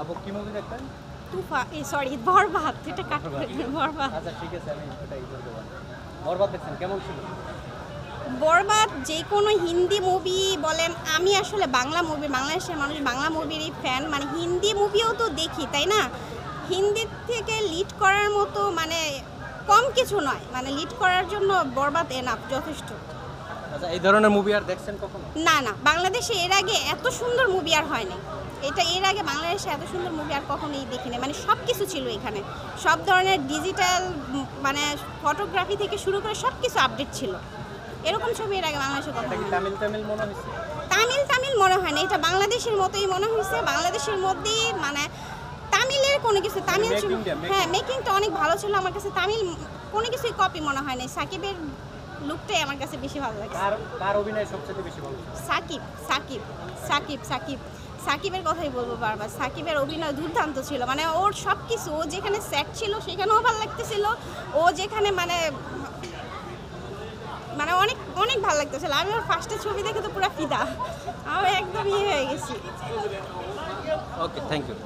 আপু কি মুভি দেখতেন? সরি বরবাদ, এটা কাট করে বরবাদ। আচ্ছা ঠিক আছে, আমি এটাই বলতে পারি। বরবাদ দেখছেন, কেমন ছিল? বরবাদ যে কোনো হিন্দি মুভি বলেন, আমি আসলে বাংলা মুভি, বাংলাদেশের মানুষ বাংলা মুভিরই ফ্যান, মানে হিন্দি মুভিও তো দেখি তাই না? হিন্দির থেকে লিড করার মতো মানে কম কিছু নয়, মানে লিড করার জন্য বরবাদ এনাফ, যথেষ্ট। আচ্ছা, এই ধরনের মুভি আর দেখছেন কখনো? না না, বাংলাদেশে এর আগে এত সুন্দর মুভি আর হয়নি। এটা এর আগে বাংলাদেশে এত সুন্দর মুভি আর কখনোই দেখিনি, মানে সব কিছু ছিল এখানে, সব ধরনের ডিজিটাল মানে ফটোগ্রাফি থেকে শুরু করে সব কিছু আপডেট ছিল। এরকম ছবি এর আগে বাংলাদেশে এটা কখনো কি হয়নি। তামিল মনে হয়েছে? তামিল মনে হয় না, এটা বাংলাদেশের মতোই মনে হয়েছে। বাংলাদেশের মধ্যেই মানে তামিলের কোনো কিছু হ্যাঁ, মেকিংটা অনেক ভালো ছিল। আমার কাছে তামিল কোনো কিছুই কপি মনে হয় না। সাকিবের লুকটাই আমার কাছে বেশি ভালো লাগছে। কার অভিনয় সবচেয়ে বেশি ভালো? সাকিবের কথাই বলবো বারবার। সাকিবের অভিনয় দুর্দান্ত ছিল, মানে ওর সব কিছু, ও যেখানে সেট ছিল সেখানেও ভালো লাগতেছিল, ও যেখানে মানে মানে অনেক অনেক ভালো লাগতেছিল। আমি ওর ফার্স্টের ছবি দেখে তো পুরো ফিদা, আমি একদম হয়ে গেছি। ওকে, থ্যাংক ইউ।